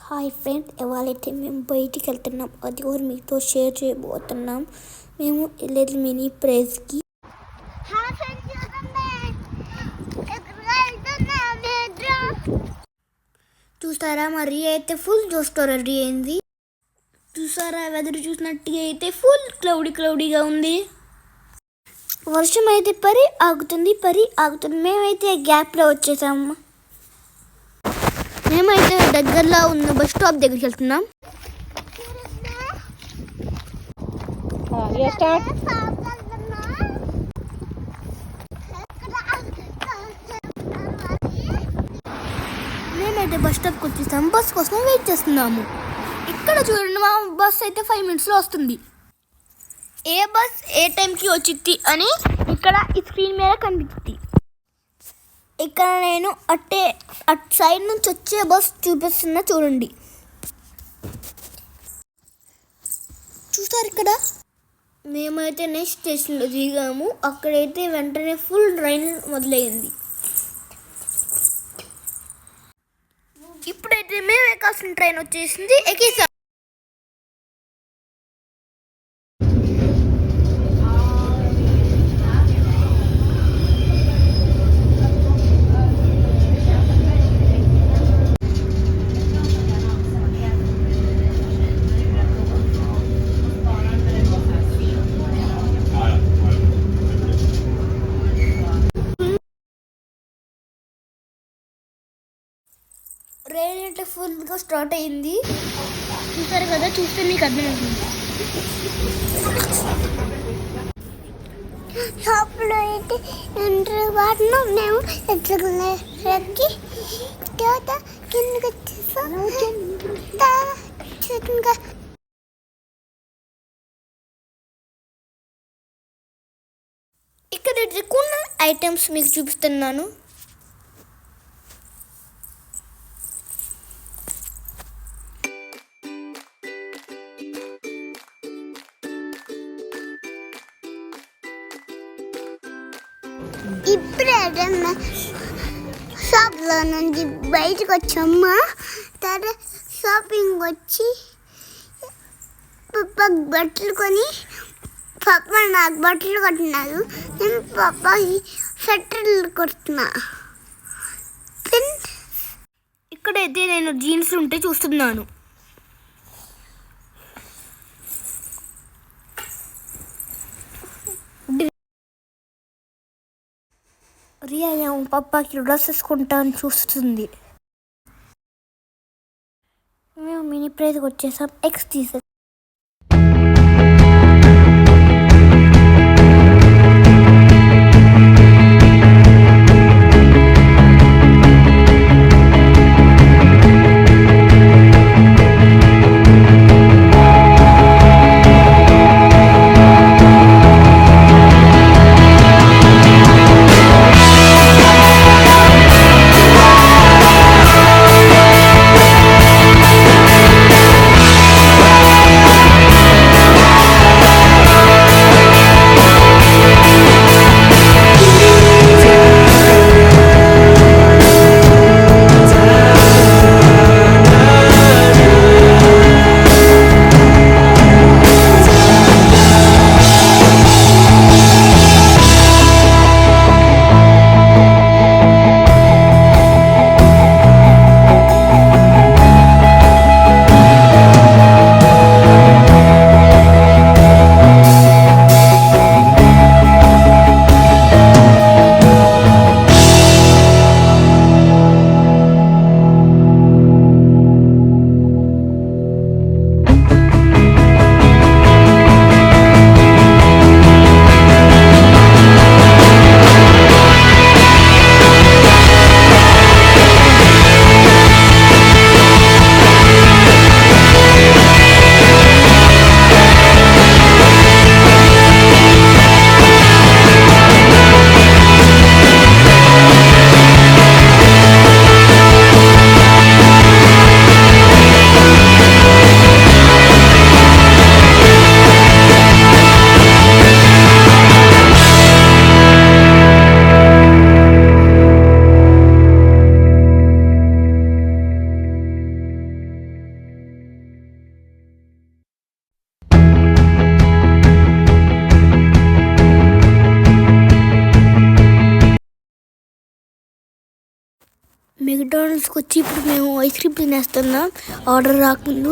Hi friends, ఇవాళైతే మేము బయటికి వెళ్తున్నాం. అది కూడా మీతో షేర్ చేయబోతున్నాం. మేము వెళ్ళేది మినీ ప్రైజ్కి. చూసారా, మరి అయితే ఫుల్ జోస్తో రెడీ అయింది. చూసారా, వెదర్ చూసినట్టుగా అయితే ఫుల్ క్లౌడీగా ఉంది. వర్షం అయితే పరి ఆగుతుంది. మేమైతే గ్యాప్లో వచ్చేసాము. మేమైతే దగ్గరలో ఉన్న బస్ స్టాప్ దగ్గరికి వెళ్తున్నాం. మేమైతే బస్ స్టాప్కి వచ్చేసాము. బస్ కోసం వెయిట్ చేస్తున్నాము. ఇక్కడ చూడండి, మా బస్ అయితే 5 minutesలో వస్తుంది. ఏ బస్ ఏ టైంకి వచ్చింది అని ఇక్కడ ఈ స్క్రీన్ మీద కనిపిస్తుంది. ఇక్కడ నేను అటు సైడ్ నుంచి వచ్చే బస్ చూపిస్తున్నా, చూడండి. చూసారు, ఇక్కడ మేమైతే నెక్స్ట్ స్టేషన్లో దిగాము. అక్కడైతే వెంటనే ఫుల్ రైన్ మొదలైంది. ఇప్పుడైతే మేము ఎక్కాల్సిన ట్రైన్ వచ్చేసింది, ఎక్కేసాం. ట్రైన్ అయితే ఫుల్గా స్టార్ట్ అయింది. చూసారు కదా, చూస్తే మీకు అర్థమవుతుంది. షాప్లో అయితే వాటిలో మేము ఎక్కి తర్వాత కిందకి వచ్చేసాం. ఇక్కడ కొన్ని ఐటమ్స్ మీకు చూపిస్తున్నాను. ఇప్పుడే షాప్లో నుంచి బయటకు వచ్చామ్మా. తర్వాత షాపింగ్ వచ్చి పప్పకి బట్టలు కొని, పప్ప నాకు బట్టలు కొట్టినారు. నేను పప్పకి స్వెటర్లు కొడుతున్నా. ఇక్కడైతే నేను జీన్స్ ఉంటే చూస్తున్నాను. రియా పప్పాకి డ్రెస్సెస్ కొంటాను చూస్తుంది. మేము మినీ ప్రైజ్కి వచ్చేసాం. ఎక్స్ తీసాం. మెక్డానల్డ్స్కి వచ్చి ఇప్పుడు మేము ఐస్ క్రీమ్ తినేస్తున్నాం ఆర్డర్ రాకముందు.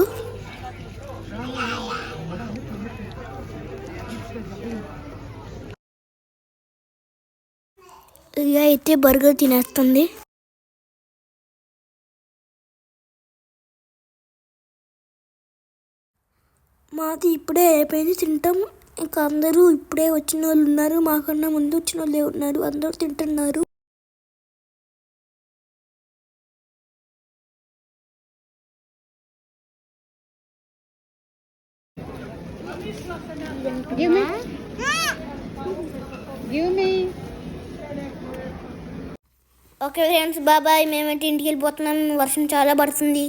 రియా అయితే బర్గర్ తినేస్తుంది. మాది ఇప్పుడే అయిపోయింది తింటాం. ఇంకా అందరూ ఇప్పుడే వచ్చిన వాళ్ళు ఉన్నారు, మాకన్నా ముందు వచ్చిన వాళ్ళే ఉన్నారు, అందరూ తింటున్నారు. ఓకే ఫ్రెండ్స్, బాబాయ్. మేమైతే ఇంటికి వెళ్ళిపోతున్నాం, వర్షం చాలా పడుతుంది.